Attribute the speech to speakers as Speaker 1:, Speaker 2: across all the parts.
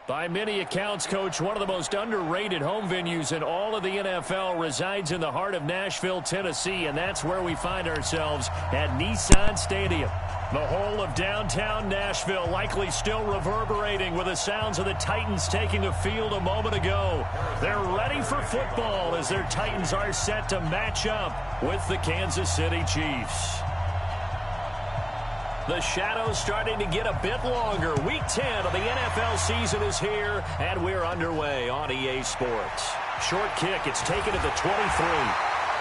Speaker 1: By many accounts, Coach, one of the most underrated home venues in all of the NFL resides in the heart of Nashville, Tennessee, and that's where we find ourselves at Nissan Stadium. The whole of downtown Nashville likely still reverberating with the sounds of the Titans taking the field a moment ago. They're ready for football as their Titans are set to match up with the Kansas City Chiefs. The shadows starting to get a bit longer. Week 10 of the NFL season is here, and we're underway on EA Sports. Short kick, it's taken at the 23.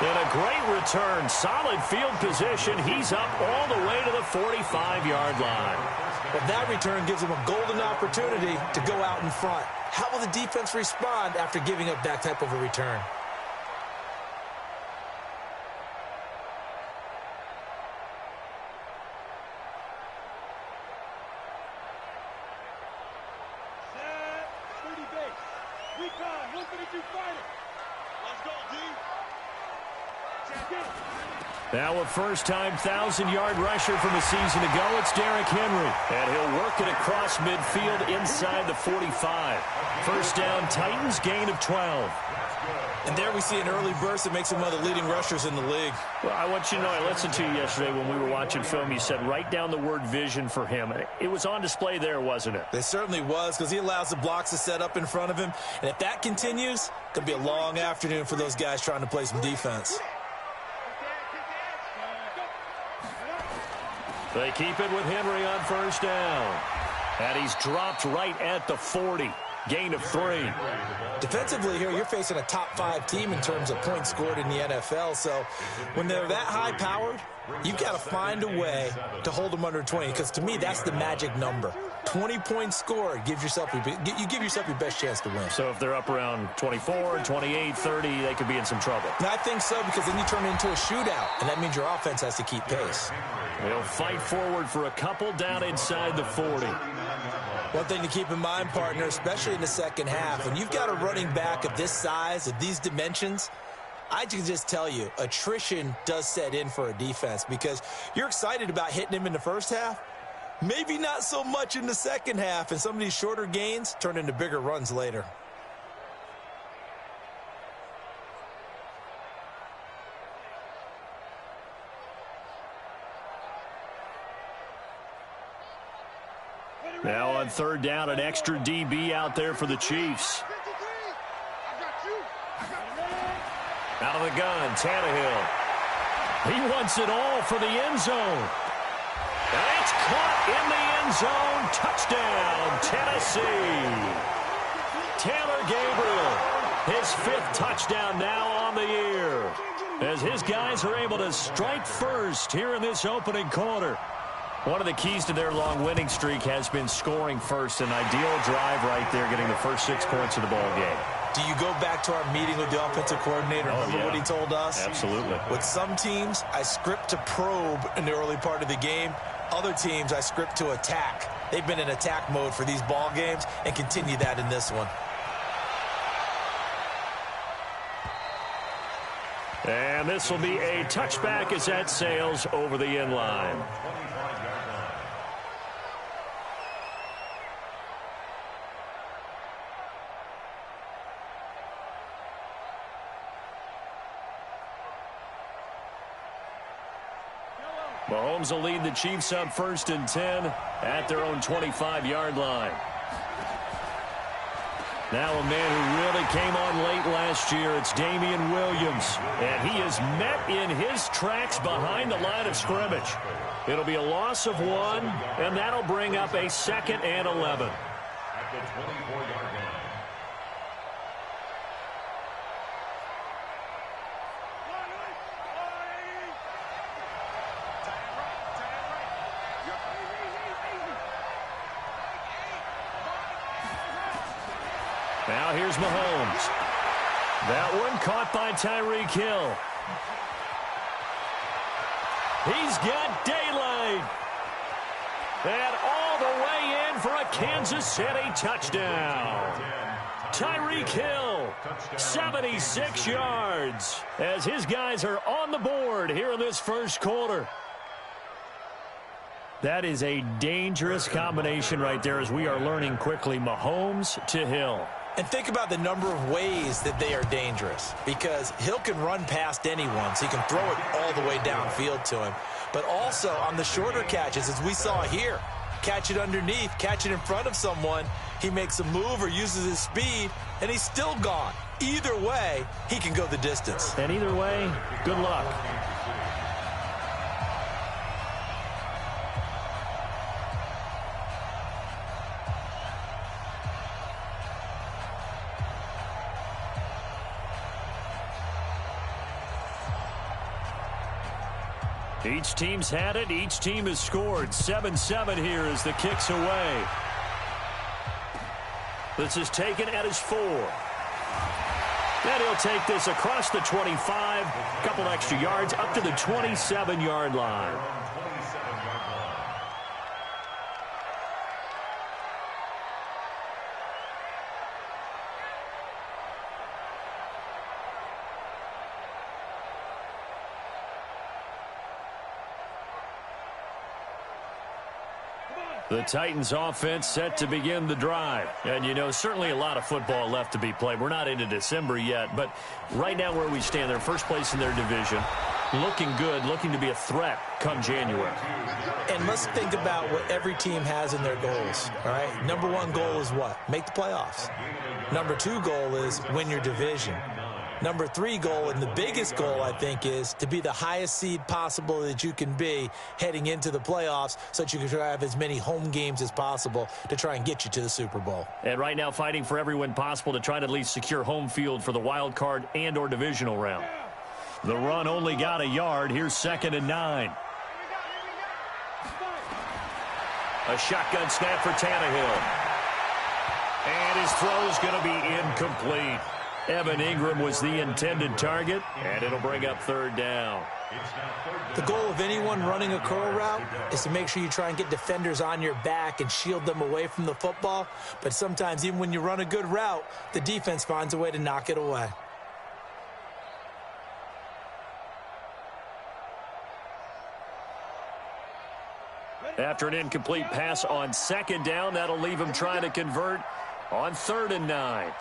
Speaker 1: And a great return, solid field position. He's up all the way to the 45-yard line.
Speaker 2: Well, that return gives him a golden opportunity to go out in front. How will the defense respond after giving up that type of a return?
Speaker 1: Now a first-time 1,000-yard rusher from a season ago, it's Derrick Henry. And he'll work it across midfield inside the 45. First down, Titans, gain of 12.
Speaker 2: And there we see an early burst that makes him one of the leading rushers in the league.
Speaker 1: Well, I want you to know, I listened to you yesterday when we were watching film. You said write down the word vision for him. It was on display there, wasn't it?
Speaker 2: It certainly was, because he allows the blocks to set up in front of him. And if that continues, it's going to be a long afternoon for those guys trying to play some defense.
Speaker 1: They keep it with Henry on first down. And he's dropped right at the 40. Gain of 3.
Speaker 2: Defensively here, you're facing a top-5 team in terms of points scored in the NFL. So when they're that high-powered, you've got to find a way to hold them under 20. Because to me, that's the magic number. 20 points scored, you give yourself your best chance to win.
Speaker 1: So if they're up around 24, 28, 30, they could be in some trouble.
Speaker 2: And I think so, because then you turn it into a shootout, and that means your offense has to keep pace.
Speaker 1: They'll fight forward for a couple down inside the 40.
Speaker 2: One thing to keep in mind, partner, especially in the second half, when you've got a running back of this size, of these dimensions, I can just tell you, attrition does set in for a defense, because you're excited about hitting him in the first half, maybe not so much in the second half, and some of these shorter gains turn into bigger runs later.
Speaker 1: Now on third down, an extra DB out there for the Chiefs. Out of the gun, Tannehill. He wants it all for the end zone. And it's caught in the end zone. Touchdown, Tennessee. Taylor Gabriel, his 5th touchdown now on the year, as his guys are able to strike first here in this opening quarter. One of the keys to their long winning streak has been scoring first. An ideal drive right there, getting the first 6 points of the ball game.
Speaker 2: Do you go back to our meeting with the offensive coordinator? Remember what he told us?
Speaker 1: Absolutely.
Speaker 2: With some teams, I script to probe in the early part of the game. Other teams, I script to attack. They've been in attack mode for these ball games and continue that in this one.
Speaker 1: And this will be a touchback as that sails over the end line. Mahomes will lead the Chiefs up 1st and 10 at their own 25-yard line. Now a man who really came on late last year, it's Damian Williams. And he is met in his tracks behind the line of scrimmage. It'll be a loss of 1, and that'll bring up a 2nd and 11.
Speaker 3: At the 24-yard line.
Speaker 1: Now here's Mahomes. That one caught by Tyreek Hill. He's got daylight. And all the way in for a Kansas City touchdown. Tyreek Hill, 76 yards, as his guys are on the board here in this first quarter. That is a dangerous combination right there, as we are learning quickly. Mahomes to Hill.
Speaker 2: And think about the number of ways that they are dangerous, because Hill can run past anyone, so you can throw it all the way downfield to him. But also on the shorter catches, as we saw here, catch it underneath, catch it in front of someone, he makes a move or uses his speed, and he's still gone. Either way, he can go the distance.
Speaker 1: And either way, good luck. Each team's had it. Each team has scored. 7-7 here as the kick's away. This is taken at his 4. And he'll take this across the 25. A couple extra yards up to the 27-yard line. The Titans offense set to begin the drive. And, you know, certainly a lot of football left to be played. We're not into December yet, but right now where we stand, they're first place in their division. Looking good, looking to be a threat come January.
Speaker 2: And let's think about what every team has in their goals, all right? Number 1 goal is what? Make the playoffs. Number 2 goal is win your division. Number 3 goal, and the biggest goal, I think, is to be the highest seed possible that you can be heading into the playoffs so that you can have as many home games as possible to try and get you to the Super Bowl.
Speaker 1: And right now fighting for every win possible to try to at least secure home field for the wild card and or divisional round. The run only got a yard. Here's 2nd and 9. A shotgun snap for Tannehill. And his throw is going to be incomplete. Evan Ingram was the intended target, and it'll bring up 3rd down.
Speaker 2: The goal of anyone running a curl route is to make sure you try and get defenders on your back and shield them away from the football. But sometimes even when you run a good route, the defense finds a way to knock it away.
Speaker 1: After an incomplete pass on 2nd down, that'll leave him trying to convert on 3rd and 9.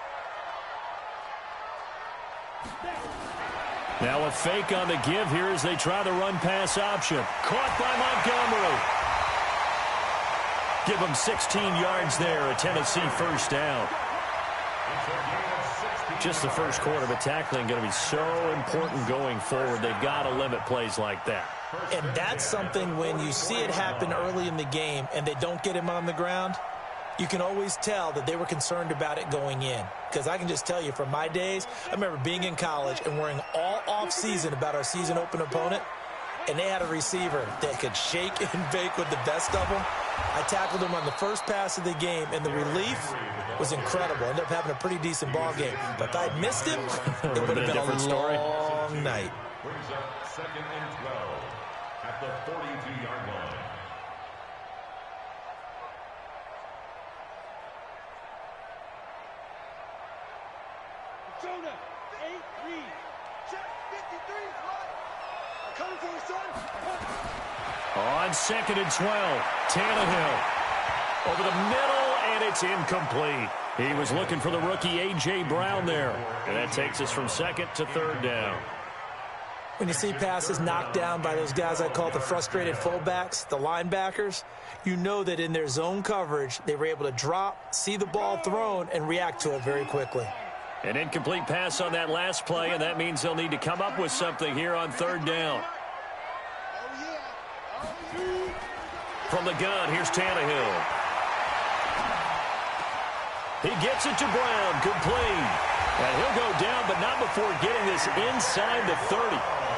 Speaker 1: Now a fake on the give here as they try the run-pass option. Caught by Montgomery. Give them 16 yards there, a Tennessee 1st down. Just the first quarter, but tackling going to be so important going forward. They've got to limit plays like that.
Speaker 2: And that's something when you see it happen early in the game and they don't get him on the ground, you can always tell that they were concerned about it going in. Because I can just tell you from my days, I remember being in college and worrying all off-season about our season open opponent, and they had a receiver that could shake and bake with the best of them. I tackled him on the first pass of the game, and the relief was incredible. Ended up having a pretty decent ball game. But if I'd missed him, it would have been a long night.
Speaker 3: Brings up 2nd and 12 at the 42-yard line.
Speaker 4: Jonah, 8 read. Check 53 is what? Coming for you, son.
Speaker 1: On 2nd and 12, Tannehill over the middle, and it's incomplete. He was looking for the rookie A.J. Brown there, and that takes us from 2nd to 3rd down.
Speaker 2: When you see passes knocked down by those guys I call the frustrated fullbacks, the linebackers, you know that in their zone coverage, they were able to drop, see the ball thrown, and react to it very quickly.
Speaker 1: An incomplete pass on that last play, and that means they'll need to come up with something here on 3rd down. From the gun, here's Tannehill. He gets it to Brown, complete. And he'll go down, but not before getting this inside the 30.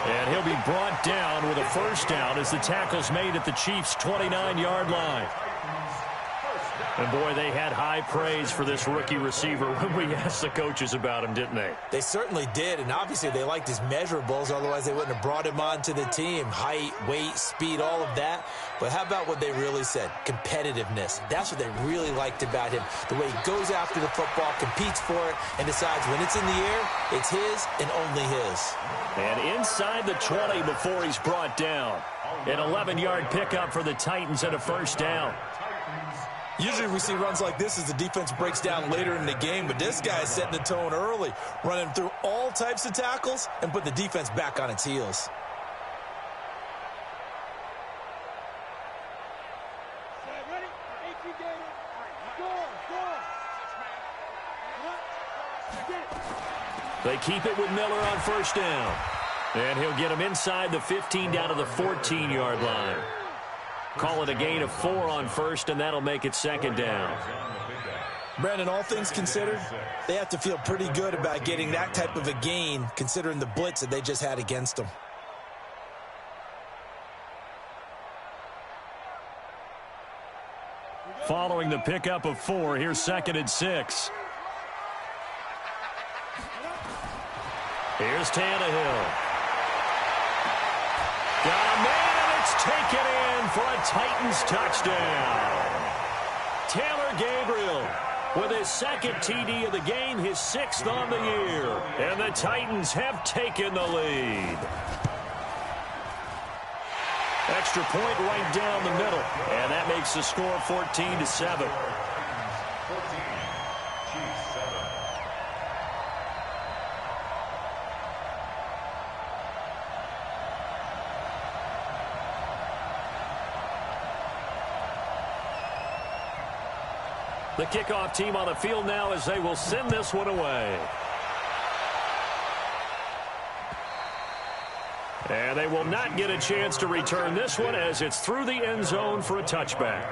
Speaker 1: And he'll be brought down with a 1st down as the tackle's made at the Chiefs' 29-yard line.
Speaker 3: First down.
Speaker 1: And, boy, they had high praise for this rookie receiver when we asked the coaches about him, didn't they?
Speaker 2: They certainly did, and obviously they liked his measurables. Otherwise, they wouldn't have brought him onto the team. Height, weight, speed, all of that. But how about what they really said? Competitiveness. That's what they really liked about him. The way he goes after the football, competes for it, and decides when it's in the air, it's his and only his.
Speaker 1: And inside the 20 before he's brought down. An 11-yard pickup for the Titans and a first down.
Speaker 2: Usually we see runs like this as the defense breaks down later in the game, but this guy is setting the tone early, running through all types of tackles and put the defense back on its heels.
Speaker 4: Ready? 18 gator. Score.
Speaker 1: They keep it with Miller on first down. And he'll get him inside the 15 down to the 14-yard line. Call it a gain of 4 on first, and that'll make it second down.
Speaker 2: Brandon, all things considered, they have to feel pretty good about getting that type of a gain, considering the blitz that they just had against them.
Speaker 1: Following the pickup of 4, here's 2nd and 6. Here's Tannehill. Got a man, and it's taken in for a Titans touchdown. Taylor Gabriel with his 2nd TD of the game, his 6th on the year. And the Titans have taken the lead. Extra point right down the middle. And that makes the score 14-7. The kickoff team on the field now as they will send this one away. And they will not get a chance to return this one as it's through the end zone for a touchback.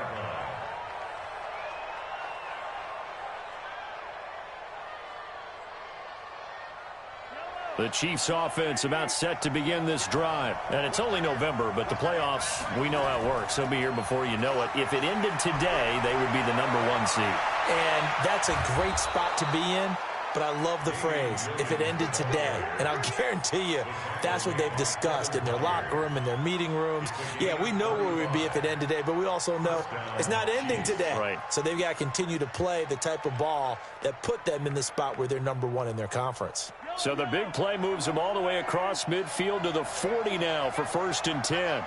Speaker 1: The Chiefs offense about set to begin this drive. And it's only November, but the playoffs, we know how it works. They'll be here before you know it. If it ended today, they would be the #1 seed.
Speaker 2: And that's a great spot to be in, but I love the phrase, if it ended today. And I'll guarantee you, that's what they've discussed in their locker room, in their meeting rooms. Yeah, we know where we'd be if it ended today, but we also know it's not ending today.
Speaker 1: Right.
Speaker 2: So they've got to continue to play the type of ball that put them in the spot where they're #1 in their conference.
Speaker 1: So the big play moves them all the way across midfield to the 40 now for 1st and 10.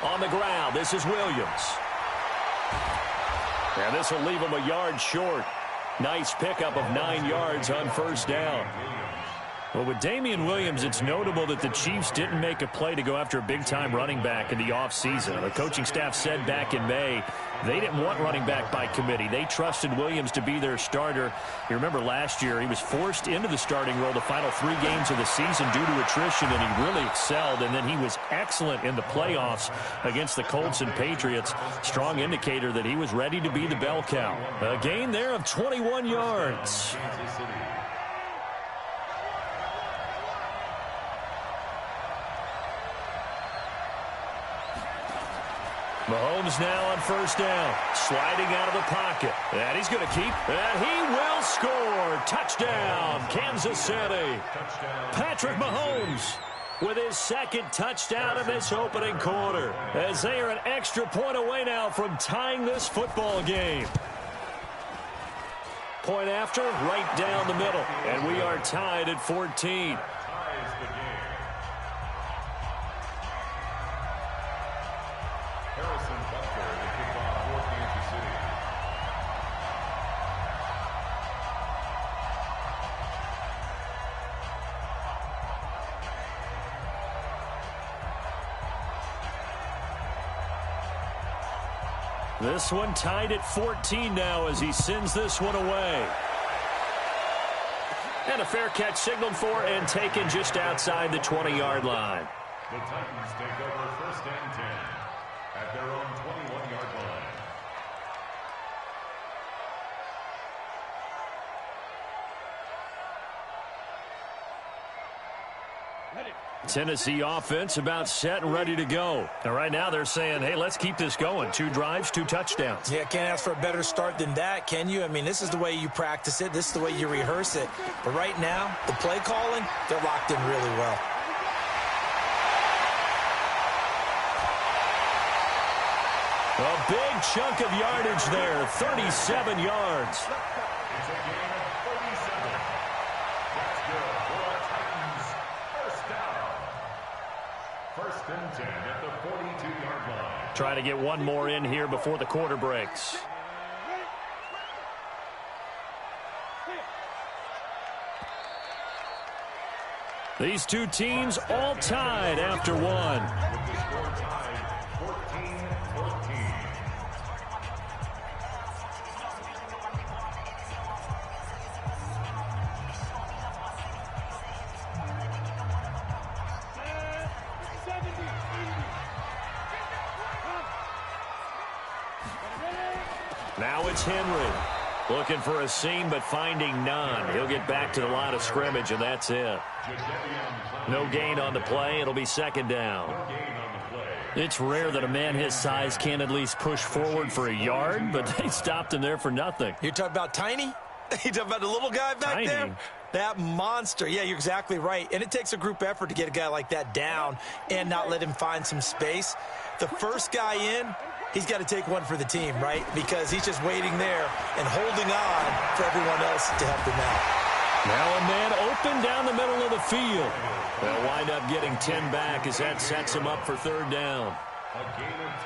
Speaker 1: On the ground, this is Williams. And this will leave him a yard short. Nice pickup of 9 yards on first down. Well, with Damian Williams, it's notable that the Chiefs didn't make a play to go after a big-time running back in the offseason. The coaching staff said back in May they didn't want running back by committee. They trusted Williams to be their starter. You remember last year he was forced into the starting role the final 3 games of the season due to attrition, and he really excelled. And then he was excellent in the playoffs against the Colts and Patriots. Strong indicator that he was ready to be the bell cow. A gain there of 21 yards. Mahomes now on first down, sliding out of the pocket. And he's going to keep, and he will score. Touchdown, Kansas City. Patrick Mahomes with his 2nd touchdown in this opening quarter, as they are an extra point away now from tying this football game. Point after, right down the middle. And we are tied at 14. This one tied at 14 now as he sends this one away. And a fair catch signaled for and taken just outside the 20-yard line.
Speaker 3: The Titans take over 1st and 10 at their own 21-yard line.
Speaker 1: Tennessee offense about set and ready to go. And right now they're saying, hey, let's keep this going. 2 drives, 2 touchdowns.
Speaker 2: Yeah, can't ask for a better start than that, can you? I mean, this is the way you practice it. This is the way you rehearse it. But right now, the play calling, they're locked in really well.
Speaker 1: A big chunk of yardage there, 37 yards.
Speaker 3: It's a gain of 37. That's good for the Titans. First down. First and 10 at the 42-yard line.
Speaker 1: Trying to get one more in here before the quarter breaks. These two teams all tied after one.
Speaker 3: With the score tied 14-14.
Speaker 1: Now it's Henry. Looking for a seam, but finding none. He'll get back to the line of scrimmage, and that's it. No gain on the play. It'll be second down. It's rare that a man his size can at least push forward for a yard, but they stopped him there for nothing.
Speaker 2: You're talking about Tiny? You talking about the little guy back there? That monster. Yeah, you're exactly right. And it takes a group effort to get a guy like that down and not let him find some space. The first guy in, he's got to take one for the team, right? Because he's just waiting there and holding on for everyone else to help him out.
Speaker 1: Now a man open down the middle of the field. They'll wind up getting 10 back as that sets him up for third down.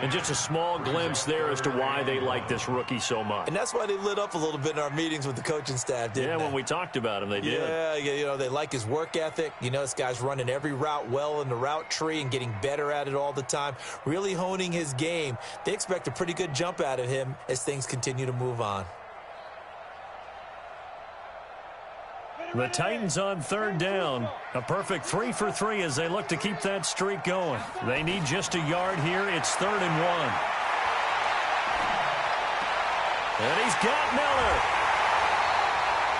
Speaker 1: And just a small glimpse there as to why they like this rookie so much.
Speaker 2: And that's why they lit up a little bit in our meetings with the coaching staff, didn't they?
Speaker 1: When we talked about him, they did.
Speaker 2: Yeah, you know, they like his work ethic. You know, this guy's running every route well in the route tree and getting better at it all the time, really honing his game. They expect a pretty good jump out of him as things continue to move on.
Speaker 1: The Titans on third down. A perfect 3 for 3 as they look to keep that streak going. They need just a yard here. It's 3rd and 1. And he's got Miller.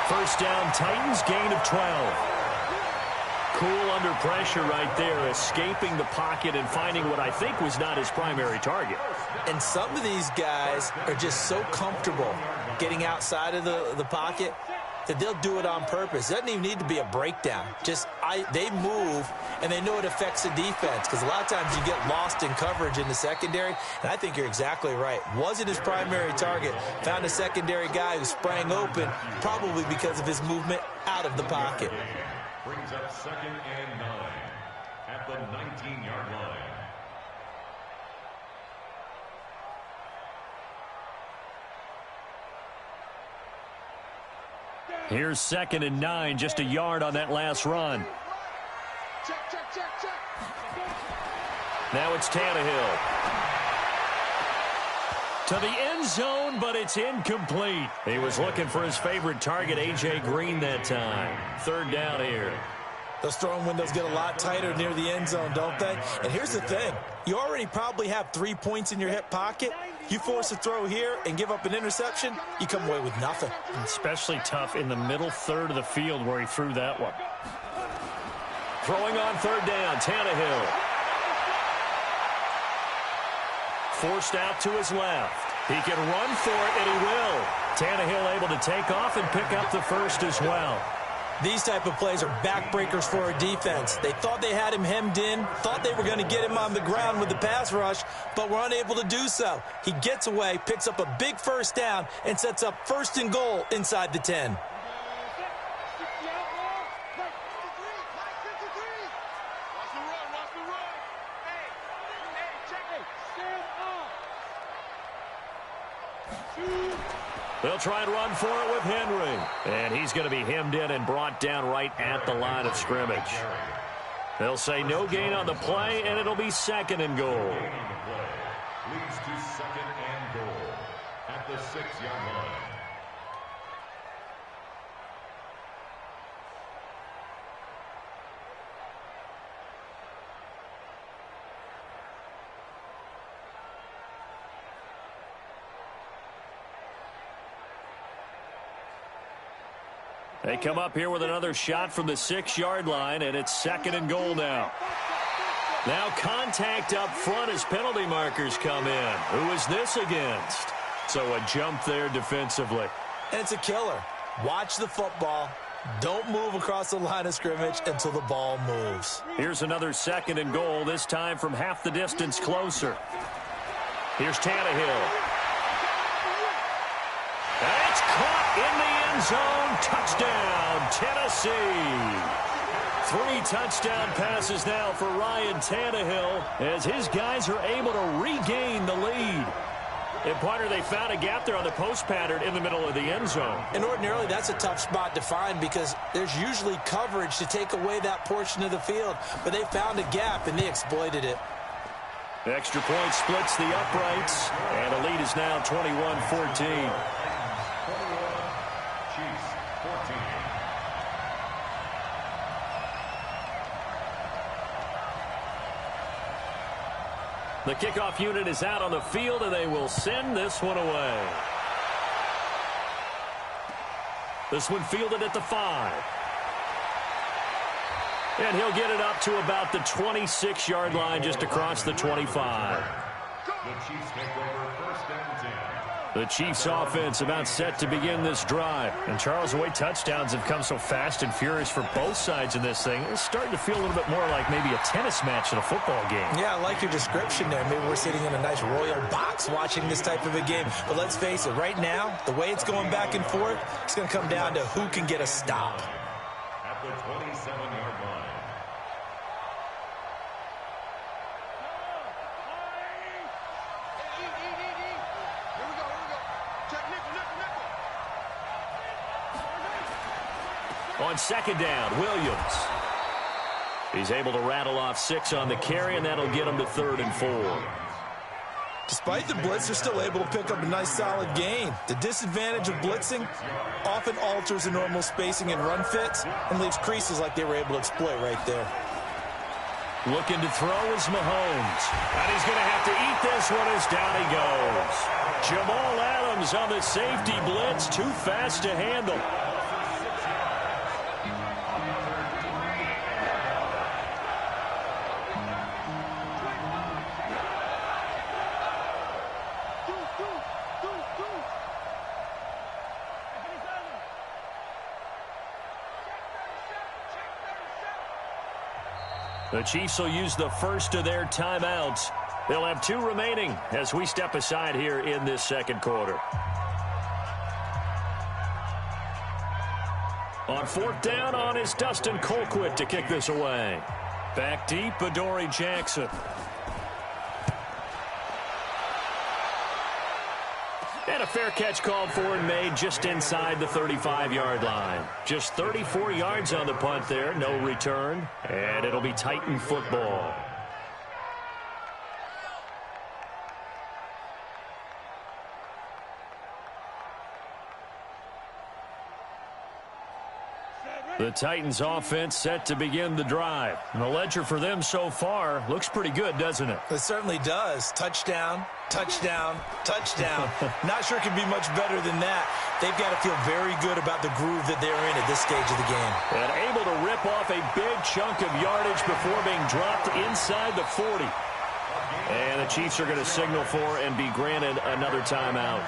Speaker 1: First down, Titans, gain of 12. Cool under pressure right there, escaping the pocket and finding what I think was not his primary target.
Speaker 2: And some of these guys are just so comfortable getting outside of the pocket that they'll do it on purpose. It doesn't even need to be a breakdown. They move, and they know it affects the defense because a lot of times you get lost in coverage in the secondary, and I think you're exactly right. Wasn't his primary target. Found a secondary guy who sprang open, probably because of his movement out of the pocket.
Speaker 3: Brings up 2nd and 9 at the 19-yard line.
Speaker 1: Here's 2nd and 9, just a yard on that last run.
Speaker 4: Check.
Speaker 1: Now it's Tannehill. To the end zone, but it's incomplete. He was looking for his favorite target, A.J. Green, that time. 3rd down here.
Speaker 2: Those throwing windows get a lot tighter near the end zone, don't they? And here's the thing. You already probably have 3 points in your hip pocket. You force a throw here and give up an interception, you come away with nothing.
Speaker 1: Especially tough in the middle third of the field where he threw that one. Throwing on 3rd down, Tannehill. Forced out to his left. He can run for it, and he will. Tannehill able to take off and pick up the first as well.
Speaker 2: These type of plays are backbreakers for a defense. They thought they had him hemmed in, thought they were going to get him on the ground with the pass rush, but were unable to do so. He gets away, picks up a big first down, and sets up 1st and goal inside the 10.
Speaker 1: They'll try and run for it with Henry. And he's going to be hemmed in and brought down right at the line of scrimmage. They'll say no gain on the play, and it'll be 2nd and goal.
Speaker 3: Leads to 2nd and goal at the 6-yard line.
Speaker 1: They come up here with another shot from the 6-yard line, and it's 2nd and goal now. Now contact up front as penalty markers come in. Who is this against? So a jump there defensively.
Speaker 2: And it's a killer. Watch the football. Don't move across the line of scrimmage until the ball moves.
Speaker 1: Here's another 2nd and goal, this time from half the distance closer. Here's Tannehill. And it's caught in the end zone. Touchdown, Tennessee. 3 touchdown passes now for Ryan Tannehill as his guys are able to regain the lead. And, partner, they found a gap there on the post pattern in the middle of the end zone.
Speaker 2: And ordinarily, that's a tough spot to find because there's usually coverage to take away that portion of the field. But they found a gap, and they exploited it.
Speaker 1: The extra point splits the uprights, and the lead is now 21-14. The kickoff unit is out on the field, and they will send this one away. This one fielded at the 5. And he'll get it up to about the 26-yard line, just across the 25.
Speaker 3: The Chiefs take over 1st and 10.
Speaker 1: The Chiefs offense about set to begin this drive. And Charles, the way touchdowns have come so fast and furious for both sides in this thing, it's starting to feel a little bit more like maybe a tennis match in a football game.
Speaker 2: Yeah, I like your description there. Maybe we're sitting in a nice royal box watching this type of a game. But let's face it, right now, the way it's going back and forth, it's going to come down to who can get a stop.
Speaker 3: At the 27-yard line.
Speaker 1: On 2nd down, Williams. He's able to rattle off 6 on the carry, and that'll get him to 3rd and 4.
Speaker 2: Despite the blitz, they're still able to pick up a nice solid gain. The disadvantage of blitzing often alters the normal spacing and run fits and leaves creases like they were able to exploit right there.
Speaker 1: Looking to throw is Mahomes. And he's going to have to eat this one as down he goes. Jamal Adams on the safety blitz, too fast to handle. The Chiefs will use the first of their timeouts. They'll have 2 remaining as we step aside here in this 2nd quarter. On 4th down, on is Dustin Colquitt to kick this away. Back deep, Adoree Jackson. And a fair catch called for and made just inside the 35-yard line. Just 34 yards on the punt there, no return, and it'll be Titan football. The Titans offense set to begin the drive. And the ledger for them so far looks pretty good, doesn't it?
Speaker 2: It certainly does. Touchdown, touchdown, touchdown. Not sure it can be much better than that. They've got to feel very good about the groove that they're in at this stage of the game.
Speaker 1: And able to rip off a big chunk of yardage before being dropped inside the 40. And the Chiefs are going to signal for and be granted another timeout.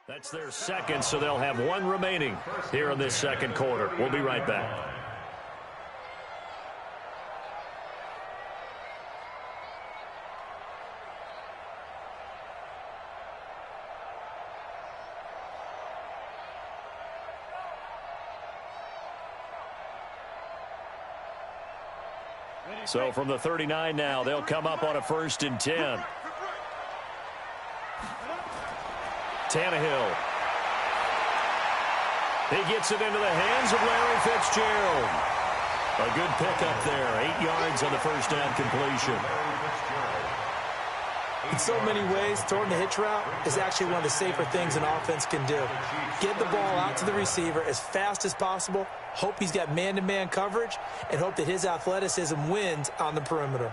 Speaker 1: That's their second, so they'll have 1 remaining here in this 2nd quarter. We'll be right back. So from the 39 now, they'll come up on a 1st and 10. Tannehill. He gets it into the hands of Larry Fitzgerald. A good pickup there. 8 yards on the first down completion.
Speaker 2: In so many ways, throwing the hitch route is actually one of the safer things an offense can do. Get the ball out to the receiver as fast as possible, hope he's got man-to-man coverage, and hope that his athleticism wins on the perimeter.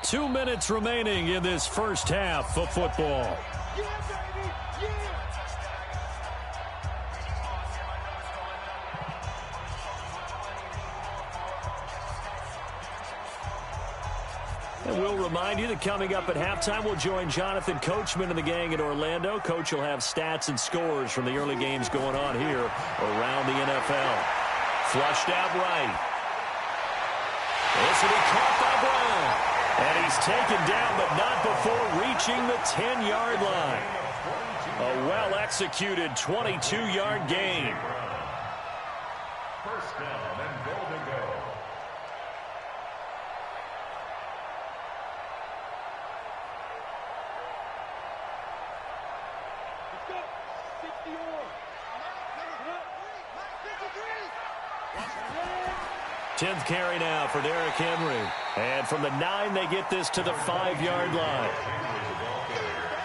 Speaker 1: 2 minutes remaining in this first half of football.
Speaker 4: Yeah, baby! Yeah!
Speaker 1: And we'll remind you that coming up at halftime, we'll join Jonathan Coachman and the gang in Orlando. Coach will have stats and scores from the early games going on here around the NFL. Flushed out right. This will be caught by Brown. And he's taken down, but not before reaching the 10-yard line. A well-executed 22-yard gain.
Speaker 3: First down and goal to go.
Speaker 4: Let's go! 61!
Speaker 1: 10th carry now for Derrick Henry. And from the 9, they get this to the 5-yard line.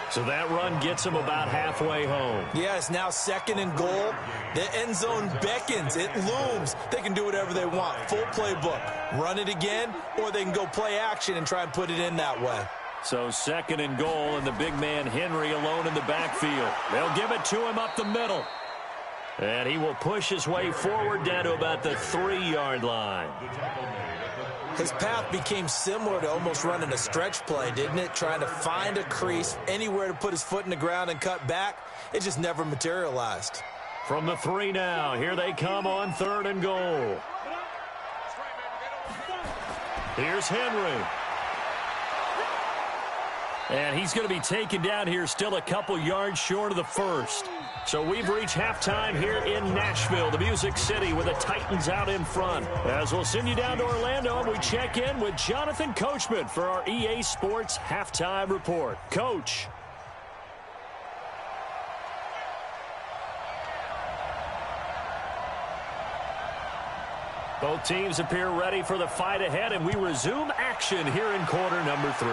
Speaker 1: So that run gets him about halfway home.
Speaker 2: Yeah, it's now 2nd and goal. The end zone beckons. It looms. They can do whatever they want. Full playbook. Run it again, or they can go play action and try and put it in that way.
Speaker 1: So 2nd and goal, and the big man Henry alone in the backfield. They'll give it to him up the middle. And he will push his way forward down to about the 3-yard line.
Speaker 2: His path became similar to almost running a stretch play, didn't it? Trying to find a crease, anywhere to put his foot in the ground and cut back. It just never materialized.
Speaker 1: From the 3 now, here they come on 3rd and goal. Here's Henry. And he's going to be taken down here still a couple yards short of the 1st. So we've reached halftime here in Nashville, the Music City, with the Titans out in front. As we'll send you down to Orlando, and we check in with Jonathan Coachman for our EA Sports Halftime Report. Coach. Both teams appear ready for the fight ahead, and we resume action here in quarter number 3.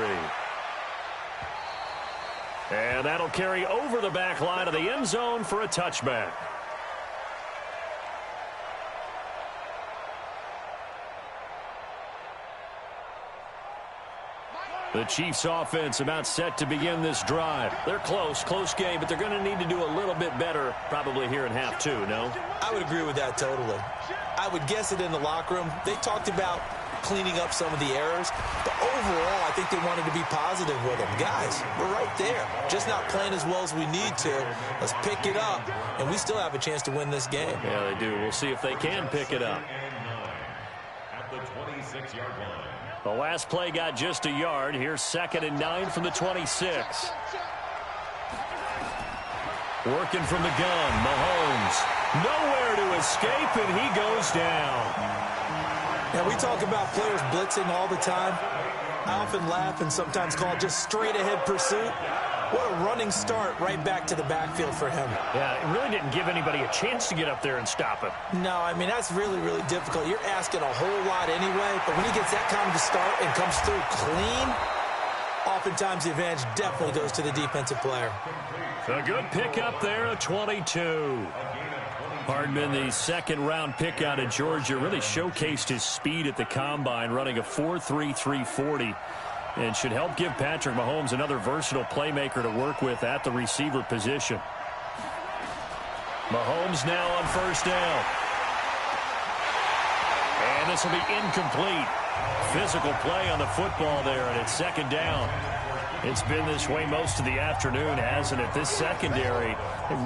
Speaker 1: And that'll carry over the back line of the end zone for a touchback. The Chiefs offense about set to begin this drive. They're close game, but they're going to need to do a little bit better probably here in half 2, no?
Speaker 2: I would agree with that totally. I would guess it in the locker room. They talked about cleaning up some of the errors, but overall, I think they wanted to be positive with them. Guys, we're right there. Just not playing as well as we need to. Let's pick it up, and we still have a chance to win this game.
Speaker 1: Yeah, they do. We'll see if they can pick it up.
Speaker 3: At the 26-yard line.
Speaker 1: The last play got just a yard. Here's 2nd and 9 from the 26. Working from the gun, Mahomes. Nowhere to escape, and he goes down.
Speaker 2: Now, we talk about players blitzing all the time. I often laugh and sometimes call it just straight-ahead pursuit. What a running start right back to the backfield for him.
Speaker 1: Yeah, it really didn't give anybody a chance to get up there and stop him.
Speaker 2: No, I mean, that's really, really difficult. You're asking a whole lot anyway, but when he gets that kind of a start and comes through clean, oftentimes the advantage definitely goes to the defensive player.
Speaker 1: A good pickup there, a 22. Hardman, the 2nd-round pick out of Georgia, really showcased his speed at the combine, running a 4.3 340, and should help give Patrick Mahomes another versatile playmaker to work with at the receiver position. Mahomes now on 1st down. And this will be incomplete. Physical play on the football there, and it's 2nd down. It's been this way most of the afternoon, hasn't it? This secondary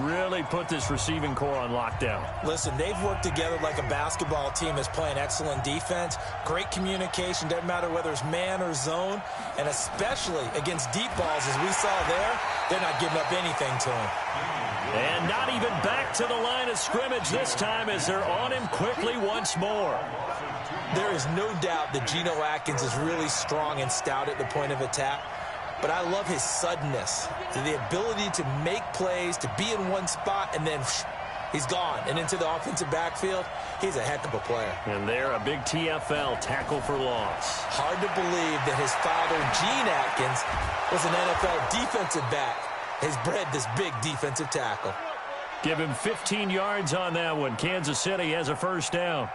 Speaker 1: really put this receiving core on lockdown.
Speaker 2: Listen, they've worked together like a basketball team is playing excellent defense. Great communication, doesn't matter whether it's man or zone. And especially against deep balls, as we saw there, they're not giving up anything to them.
Speaker 1: And not even back to the line of scrimmage this time as they're on him quickly once more.
Speaker 2: There is no doubt that Geno Atkins is really strong and stout at the point of attack. But I love his suddenness, the ability to make plays, to be in one spot, and then he's gone. And into the offensive backfield, he's a heck of a player.
Speaker 1: And they're a big TFL, tackle for loss.
Speaker 2: Hard to believe that his father, Gene Atkins, was an NFL defensive back. Has bred this big defensive tackle.
Speaker 1: Give him 15 yards on that one. Kansas City has a first down.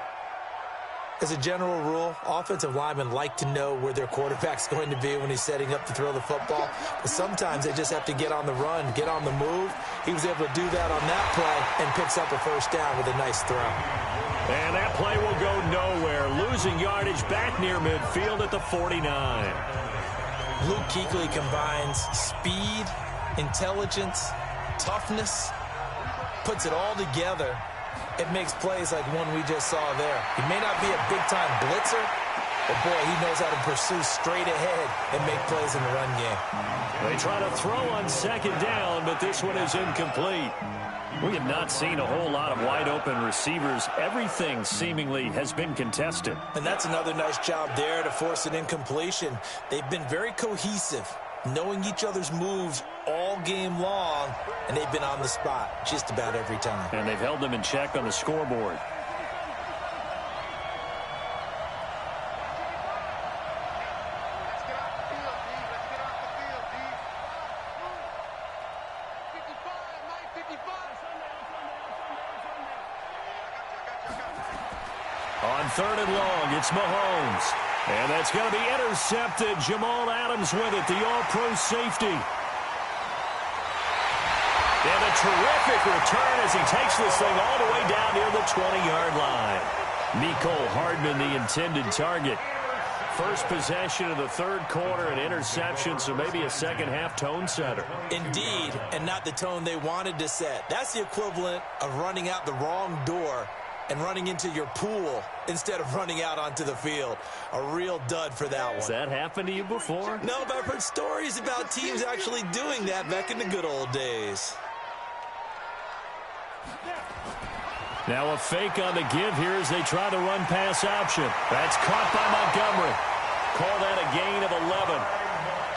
Speaker 2: As a general rule, offensive linemen like to know where their quarterback's going to be when he's setting up to throw the football. But sometimes they just have to get on the run, get on the move. He was able to do that on that play and picks up a first down with a nice throw.
Speaker 1: And that play will go nowhere. Losing yardage back near midfield at the 49.
Speaker 2: Luke Kuechly combines speed, intelligence, toughness, puts it all together. It makes plays like one we just saw there. He may not be a big-time blitzer, but, boy, he knows how to pursue straight ahead and make plays in the run game.
Speaker 1: They try to throw on second down, but this one is incomplete. We have not seen a whole lot of wide-open receivers. Everything seemingly has been contested.
Speaker 2: And that's another nice job there to force an incompletion. They've been very cohesive, knowing each other's moves all game long, and they've been on the spot just about every time.
Speaker 1: And they've held them in check on the scoreboard. On third and long, it's Mahomes. And that's going to be intercepted. Jamal Adams with it, the all-pro safety. And a terrific return as he takes this thing all the way down near the 20-yard line. Mecole Hardman, the intended target. First possession of the third quarter, an interception, so maybe a second-half tone setter.
Speaker 2: Indeed, and not the tone they wanted to set. That's the equivalent of running out the wrong door and running into your pool instead of running out onto the field. A real dud for that one.
Speaker 1: Has that happened to you before?
Speaker 2: No, but I've heard stories about teams actually doing that back in the good old days.
Speaker 1: Now a fake on the give here as they try the run-pass option. That's caught by Montgomery. Call that a gain of 11.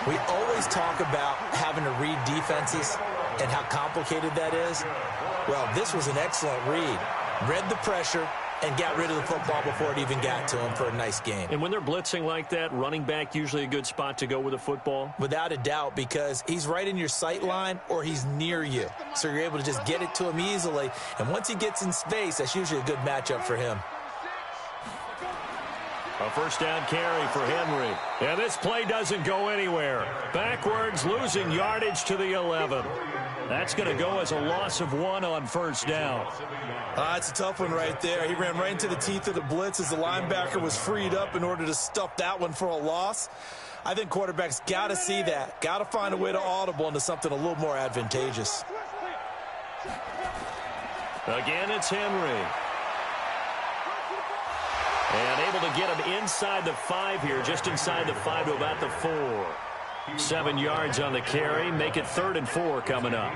Speaker 2: We always talk about having to read defenses and how complicated that is. Well, this was an excellent read. Read the pressure and got rid of the football before it even got to him for a nice game.
Speaker 1: And when they're blitzing like that, running back usually a good spot to go with a football?
Speaker 2: Without a doubt, because he's right in your sight line or he's near you. So you're able to just get it to him easily. And once he gets in space, that's usually a good matchup for him.
Speaker 1: A first down carry for Henry. And this play doesn't go anywhere. Backwards, losing yardage to the 11. That's going to go as a loss of 1 on first down.
Speaker 2: It's a tough one right there. He ran right into the teeth of the blitz as the linebacker was freed up in order to stuff that one for a loss. I think quarterbacks got to see that. Got to find a way to audible into something a little more advantageous.
Speaker 1: Again, it's Henry. And able to get him inside the 5 here, just inside the 5 to about the 4. 7 yards on the carry, make it 3rd and 4 coming up.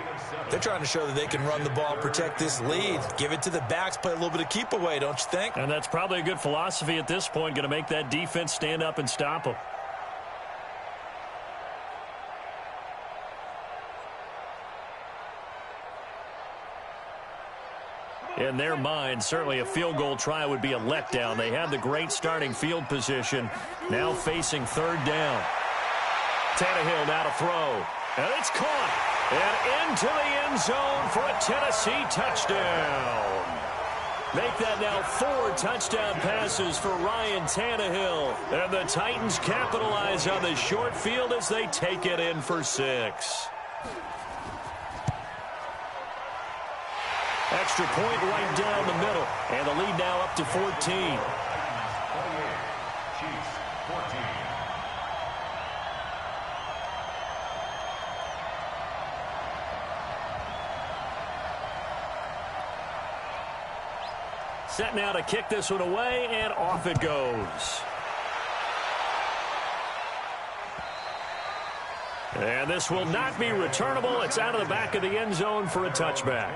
Speaker 2: They're trying to show that they can run the ball, protect this lead. Give it to the backs, play a little bit of keep away, don't you think?
Speaker 1: And that's probably a good philosophy at this point, going to make that defense stand up and stop them. In their mind, certainly a field goal try would be a letdown. They had the great starting field position, now facing 3rd down. Tannehill now to throw. And it's caught. And into the end zone for a Tennessee touchdown. Make that now 4 touchdown passes for Ryan Tannehill. And the Titans capitalize on the short field as they take it in for 6. Extra point right down the middle. And the lead now up to 14. Set now to kick this one away, and off it goes. And this will not be returnable. It's out of the back of the end zone for a touchback.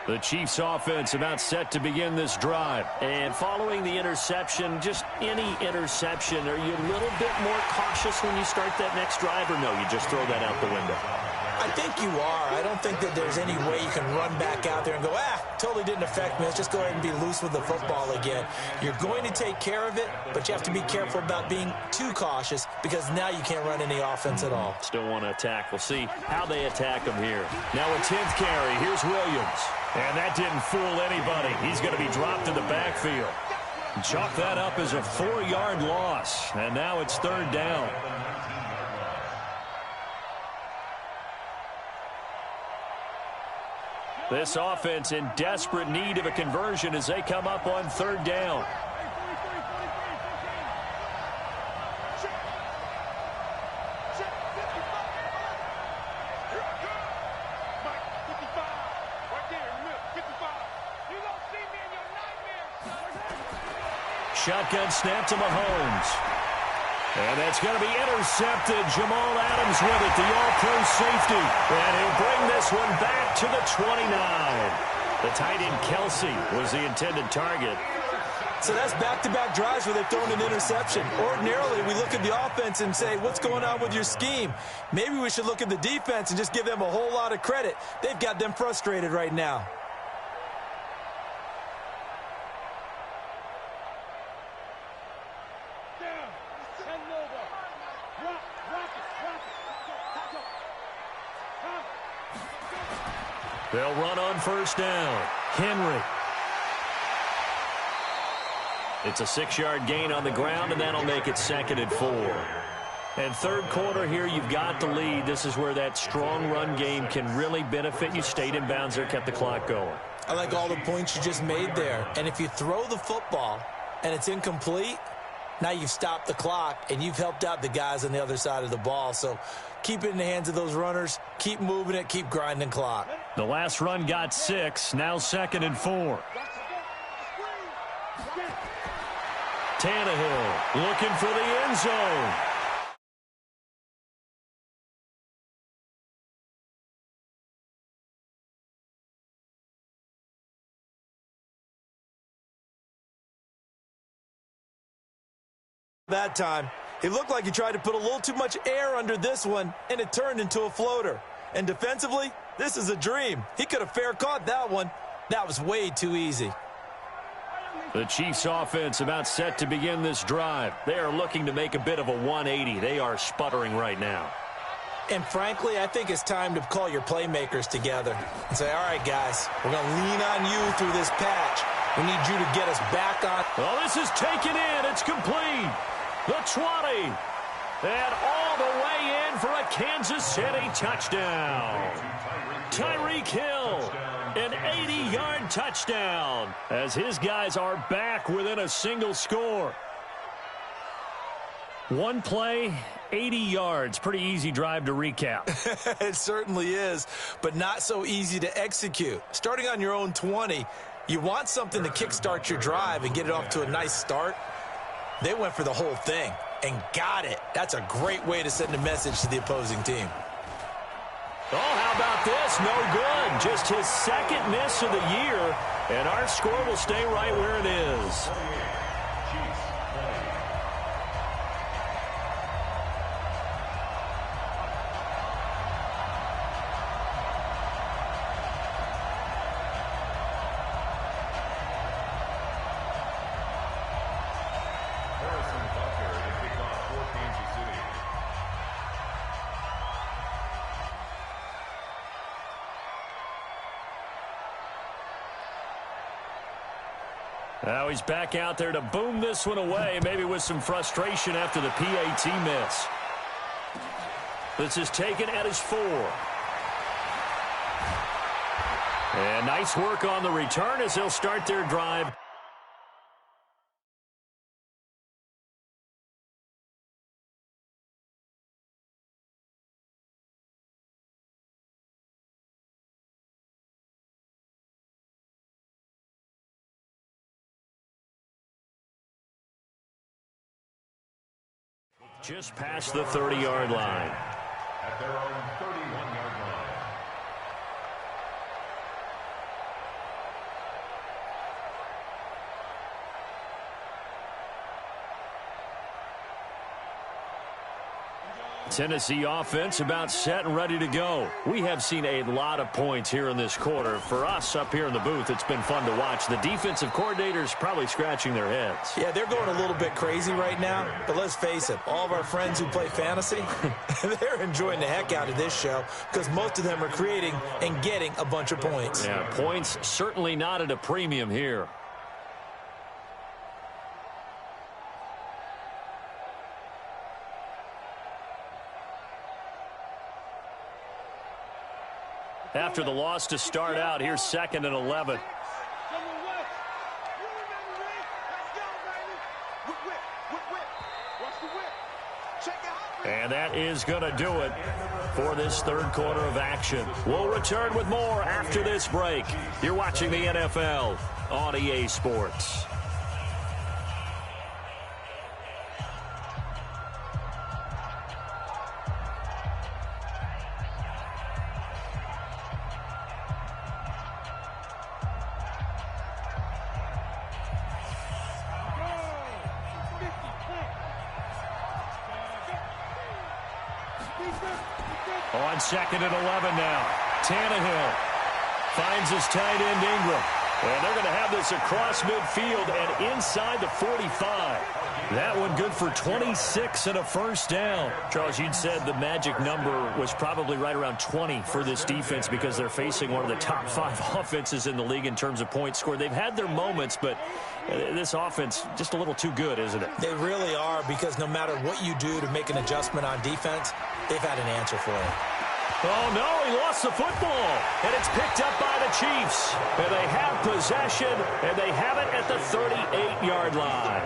Speaker 1: The Chiefs offense about set to begin this drive. And following the interception, just any interception, are you a little bit more cautious when you start that next drive, or no, you just throw that out the window?
Speaker 2: I think you are. I don't think that there's any way you can run back out there and go, totally didn't affect me. Let's just go ahead and be loose with the football again. You're going to take care of it, but you have to be careful about being too cautious because now you can't run any offense at all.
Speaker 1: Still want to attack. We'll see how they attack him here. Now a 10th carry. Here's Williams. And that didn't fool anybody. He's going to be dropped in the backfield. Chalk that up as a 4-yard loss. And now it's 3rd down. This offense in desperate need of a conversion as they come up on 3rd down. Shotgun snap to Mahomes. And that's going to be intercepted. Jamal Adams with it, the all-pro safety. And he'll bring this one back to the 29. The tight end Kelsey was the intended target.
Speaker 2: So that's back-to-back drives where they've thrown an interception. Ordinarily, we look at the offense and say, what's going on with your scheme? Maybe we should look at the defense and just give them a whole lot of credit. They've got them frustrated right now.
Speaker 1: They'll run on 1st down. Henry. It's a 6-yard gain on the ground, and that'll make it 2nd and 4. And 3rd quarter here, you've got the lead. This is where that strong run game can really benefit you. Stayed in bounds there, kept the clock going.
Speaker 2: I like all the points you just made there. And if you throw the football and it's incomplete, now you've stopped the clock, and you've helped out the guys on the other side of the ball. So keep it in the hands of those runners. Keep moving it. Keep grinding clock.
Speaker 1: The last run got 6. Now 2nd and 4. Tannehill looking for the end zone.
Speaker 2: That time, it looked like he tried to put a little too much air under this one, and it turned into a floater. And defensively, this is a dream. He could have fair caught that one. That was way too easy.
Speaker 1: The Chiefs offense about set to begin this drive. They are looking to make a bit of a 180. They are sputtering right now.
Speaker 2: And frankly, I think it's time to call your playmakers together and say, all right, guys, we're going to lean on you through this patch. We need you to get us back on.
Speaker 1: Well, this is taken in. It's complete. The 20. And all the way in for a Kansas City touchdown. Tyreek Hill, an 80-yard touchdown, as his guys are back within a single score. One play, 80 yards. Pretty easy drive to recap.
Speaker 2: It certainly is, but not so easy to execute. Starting on your own 20, you want something to kickstart your drive and get it off to a nice start. They went for the whole thing and got it. That's a great way to send a message to the opposing team.
Speaker 1: Oh, how about this? No good. Just his 2nd miss of the year, and our score will stay right where it is. Now he's back out there to boom this one away, maybe with some frustration after the PAT miss. This is taken at his 4. And nice work on the return as they'll start their drive. Just past the 30-yard line.
Speaker 3: At their own 31-yard line.
Speaker 1: Tennessee offense about set and ready to go. We have seen a lot of points here in this quarter. For us up here in the booth, it's been fun to watch. The defensive coordinators probably scratching their heads.
Speaker 2: Yeah, they're going a little bit crazy right now. But let's face it, all of our friends who play fantasy, they're enjoying the heck out of this show because most of them are creating and getting a bunch of points.
Speaker 1: Yeah, points certainly not at a premium here. After the loss to start out, here's 2nd and 11. And that is going to do it for this third quarter of action. We'll return with more after this break. You're watching the NFL on EA Sports. On 2nd and 11 now. Tannehill finds his tight end Ingram. And they're going to have this across midfield and inside the 45. That one good for 26 and a first down. Charles, you'd said the magic number was probably right around 20 for this defense because they're facing one of the top 5 offenses in the league in terms of points scored. They've had their moments, but this offense just a little too good, isn't it?
Speaker 2: They really are, because no matter what you do to make an adjustment on defense, they've had an answer for it.
Speaker 1: Oh, no, he lost the football, and it's picked up by the Chiefs. And they have possession, and they have it at the 38-yard line.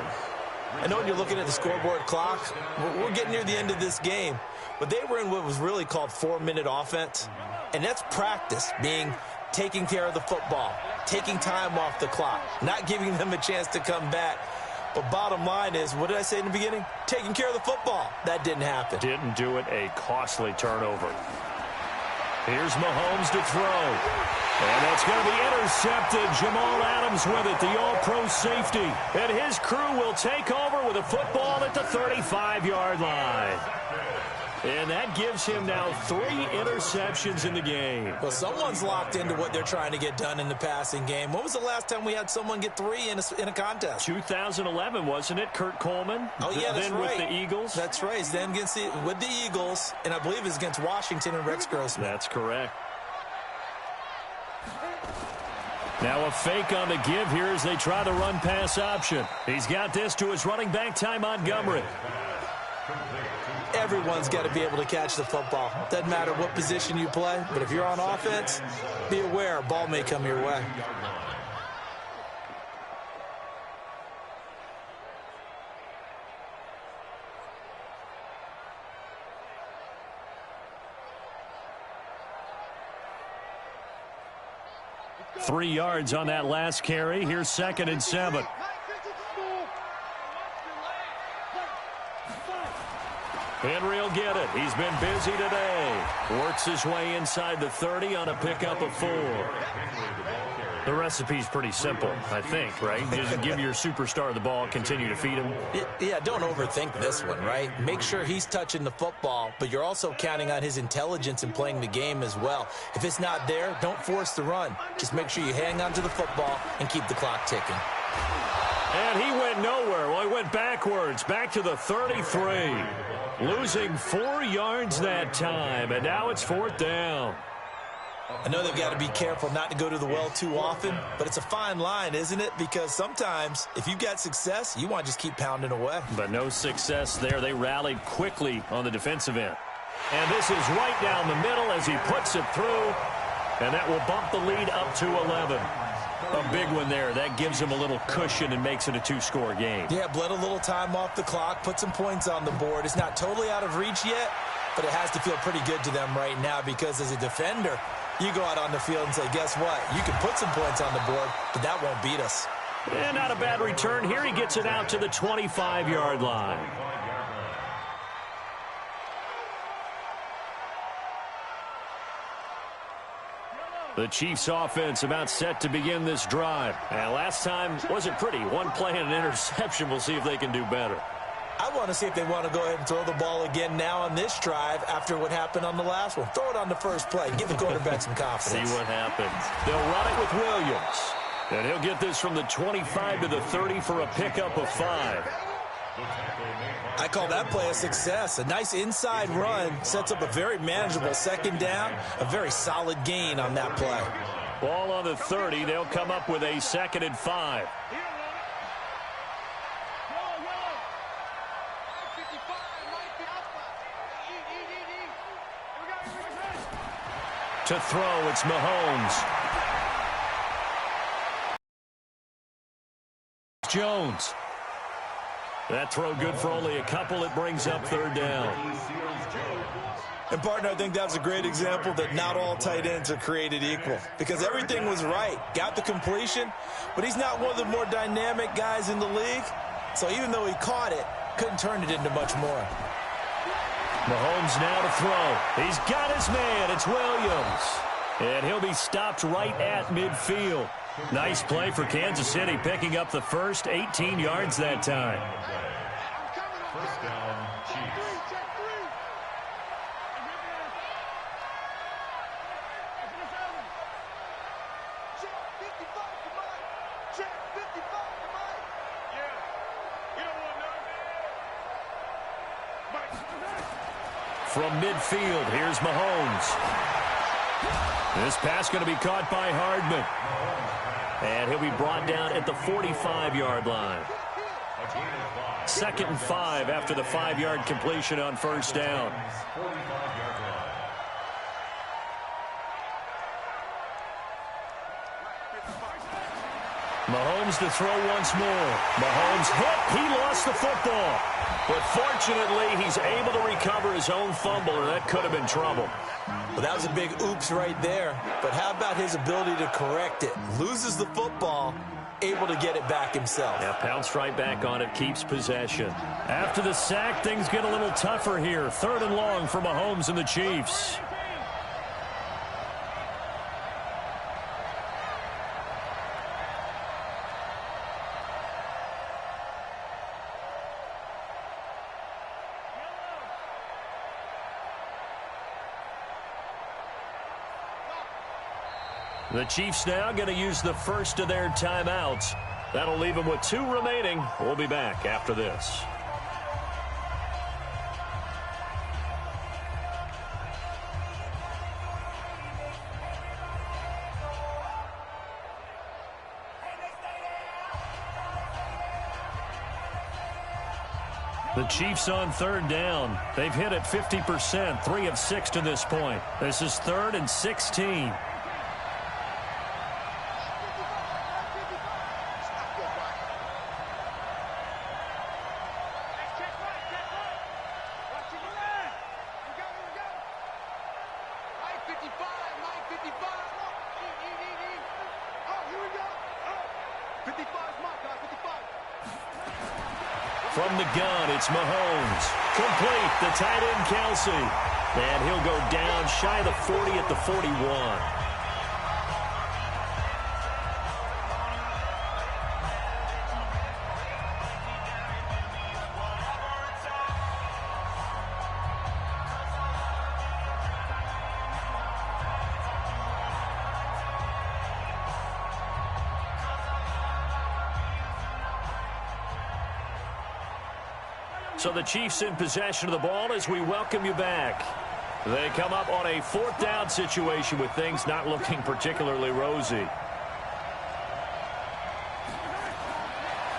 Speaker 2: I know when you're looking at the scoreboard clock, we're getting near the end of this game, but they were in what was really called 4-minute offense, and that's practice, being taking care of the football, taking time off the clock, not giving them a chance to come back. But bottom line is, what did I say in the beginning? Taking care of the football. That didn't happen.
Speaker 1: Didn't do it. A costly turnover. Here's Mahomes to throw. And that's going to be intercepted. Jamal Adams with it, the all-pro safety. And his crew will take over with a football at the 35-yard line. And that gives him now 3 interceptions in the game.
Speaker 2: Well, someone's locked into what they're trying to get done in the passing game. When was the last time we had someone get 3 in a contest?
Speaker 1: 2011, wasn't it? Kurt Coleman?
Speaker 2: Oh, yeah, that's
Speaker 1: then
Speaker 2: right.
Speaker 1: With the Eagles?
Speaker 2: That's right. Then with the Eagles, and I believe it's against Washington and Rex Grossman.
Speaker 1: That's correct. Now a fake on the give here as they try the run-pass option. He's got this to his running back, Ty Montgomery.
Speaker 2: Everyone's got to be able to catch the football. Doesn't matter what position you play, but if you're on offense, be aware a ball may come your way.
Speaker 1: Three yards on that last carry. Here's 2nd and 7. Henry will get it. He's been busy today. Works his way inside the 30 on a pickup of 4. The recipe's pretty simple, I think, right? Just give your superstar the ball, continue to feed him.
Speaker 2: Yeah, don't overthink this one, right? Make sure he's touching the football, but you're also counting on his intelligence in playing the game as well. If it's not there, don't force the run. Just make sure you hang on to the football and keep the clock ticking.
Speaker 1: And he went nowhere. Well, he went backwards, back to the 33. Losing 4 yards that time, and now it's 4th down.
Speaker 2: I know they've got to be careful not to go to the well too often, but it's a fine line, isn't it? Because sometimes, if you've got success, you want to just keep pounding away.
Speaker 1: But no success there. They rallied quickly on the defensive end. And this is right down the middle as he puts it through, and that will bump the lead up to 11. A big one there. That gives him a little cushion and makes it a 2-score game.
Speaker 2: Yeah, bled a little time off the clock, put some points on the board. It's not totally out of reach yet, but it has to feel pretty good to them right now because as a defender, you go out on the field and say, guess what? You can put some points on the board, but that won't beat us.
Speaker 1: And not a bad return. Here he gets it out to the 25-yard line. The Chiefs offense about set to begin this drive. And last time wasn't pretty. One play and an interception. We'll see if they can do better.
Speaker 2: I want to see if they want to go ahead and throw the ball again now on this drive after what happened on the last one. Throw it on the first play. Give the quarterback some confidence.
Speaker 1: See what happens. They'll run it with Williams. And he'll get this from the 25 to the 30 for a pickup of 5.
Speaker 2: I call that play a success. A nice inside run sets up a very manageable second down, a very solid gain on that play.
Speaker 1: Ball on the 30. They'll come up with a 2nd and 5. To throw, it's Mahomes. Jones. That throw good for only a couple. It brings up 3rd down.
Speaker 2: And, partner, I think that was a great example that not all tight ends are created equal because everything was right. Got the completion, but he's not one of the more dynamic guys in the league. So even though he caught it, couldn't turn it into much more.
Speaker 1: Mahomes now to throw. He's got his man. It's Williams. And he'll be stopped right at midfield. Nice play for Kansas City, picking up the first 18 yards that time.
Speaker 3: First down, Chiefs.
Speaker 1: From midfield, here's Mahomes. This pass going to be caught by Hardman. And he'll be brought down at the 45-yard line. 2nd and 5 after the 5-yard completion on first down. Mahomes to throw once more. Mahomes hit. He lost the football. But fortunately, he's able to recover his own fumble, or that could have been trouble.
Speaker 2: Well, that was a big oops right there. But how about his ability to correct it? Loses the football, able to get it back himself.
Speaker 1: Yeah, pounced right back on it, keeps possession. After the sack, things get a little tougher here. 3rd and long for Mahomes and the Chiefs. The Chiefs now going to use the first of their timeouts. That'll leave them with 2 remaining. We'll be back after this. The Chiefs on 3rd down. They've hit it 50%, 3 of 6 to this point. This is 3rd and 16. From the gun, it's Mahomes. Complete, the tight end, Kelsey. And he'll go down shy of the 40 at the 41. So the Chiefs in possession of the ball as we welcome you back. They come up on a 4th down situation with things not looking particularly rosy.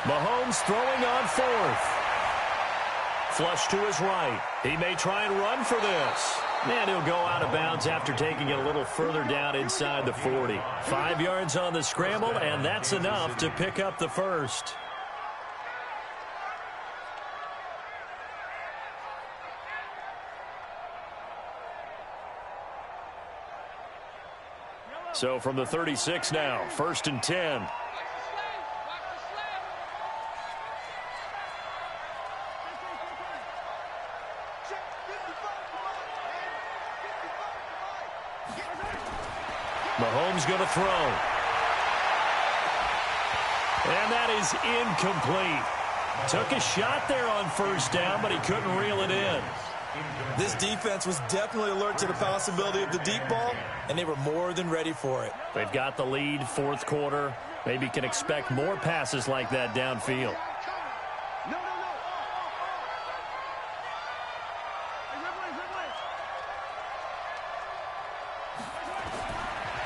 Speaker 1: Mahomes throwing on 4th. Flush to his right. He may try and run for this. And he'll go out of bounds after taking it a little further down inside the 40. 5 yards on the scramble, and that's enough to pick up the first. So from the 36 now, 1st and 10. Mahomes going to throw. And that is incomplete. Took a shot there on first down, but he couldn't reel it in.
Speaker 2: This defense was definitely alert to the possibility of the deep ball, and they were more than ready for it.
Speaker 1: They've got the lead, fourth quarter. Maybe can expect more passes like that downfield.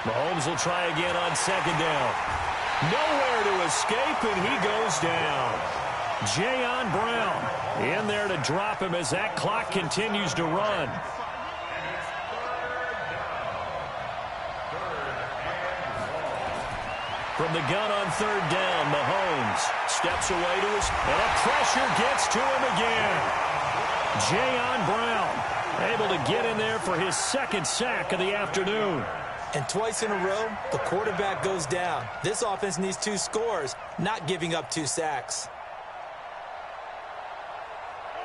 Speaker 1: Mahomes will try again on second down. Nowhere to escape, and he goes down. Jayon Brown in there to drop him as that clock continues to run. From the gun on third down, Mahomes steps away to his, and a pressure gets to him again. Jayon Brown able to get in there for his second sack of the afternoon.
Speaker 2: And twice in a row, the quarterback goes down. This offense needs 2 scores, not giving up 2 sacks.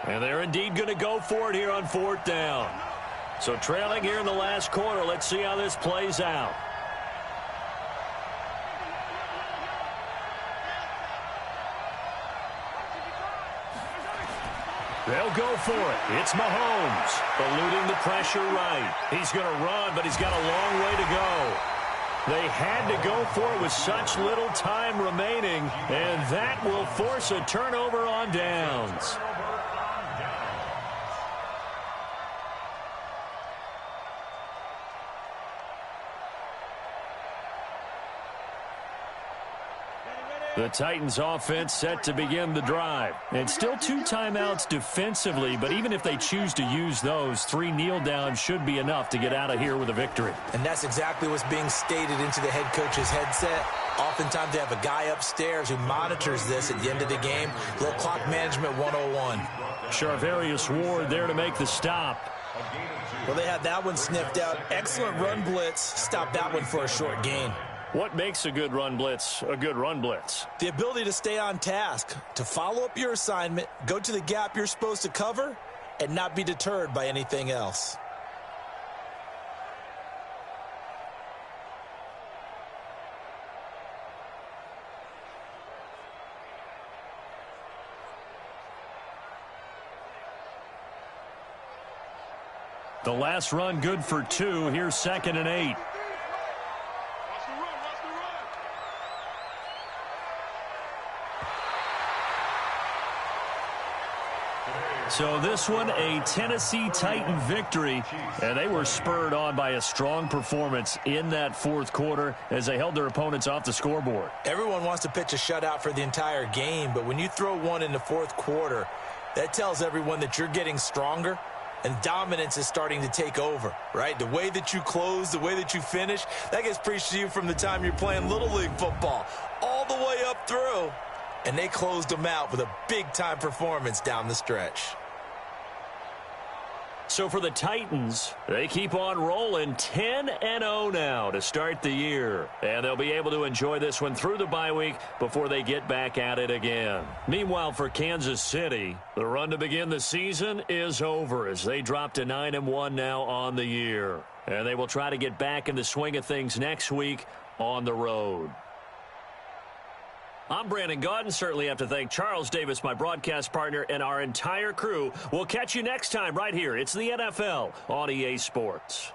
Speaker 1: And they're indeed going to go for it here on fourth down. So trailing here in the last quarter, let's see how this plays out. They'll go for it. It's Mahomes, eluding the pressure right. He's going to run, but he's got a long way to go. They had to go for it with such little time remaining, and that will force a turnover on downs. The Titans offense set to begin the drive. And still 2 timeouts defensively, but even if they choose to use those, 3 kneel downs should be enough to get out of here with a victory.
Speaker 2: And that's exactly what's being stated into the head coach's headset. Oftentimes they have a guy upstairs who monitors this at the end of the game. Little clock management 101.
Speaker 1: Charvarius Ward there to make the stop.
Speaker 2: Well, they had that one sniffed out. Excellent run blitz. Stopped that one for a short gain.
Speaker 1: What makes a good run blitz a good run blitz?
Speaker 2: The ability to stay on task, to follow up your assignment, go to the gap you're supposed to cover, and not be deterred by anything else.
Speaker 1: The last run good for 2. Here's 2nd and 8. So this one, a Tennessee Titan victory, and they were spurred on by a strong performance in that fourth quarter as they held their opponents off the scoreboard.
Speaker 2: Everyone wants to pitch a shutout for the entire game, but when you throw one in the fourth quarter, that tells everyone that you're getting stronger and dominance is starting to take over, right? The way that you close, the way that you finish, that gets preached to you from the time you're playing Little League football all the way up through, and they closed them out with a big-time performance down the stretch.
Speaker 1: So for the Titans, they keep on rolling 10-0 now to start the year. And they'll be able to enjoy this one through the bye week before they get back at it again. Meanwhile, for Kansas City, the run to begin the season is over as they drop to 9-1 now on the year. And they will try to get back in the swing of things next week on the road. I'm Brandon Gaudin. Certainly have to thank Charles Davis, my broadcast partner, and our entire crew. We'll catch you next time right here. It's the NFL on EA Sports.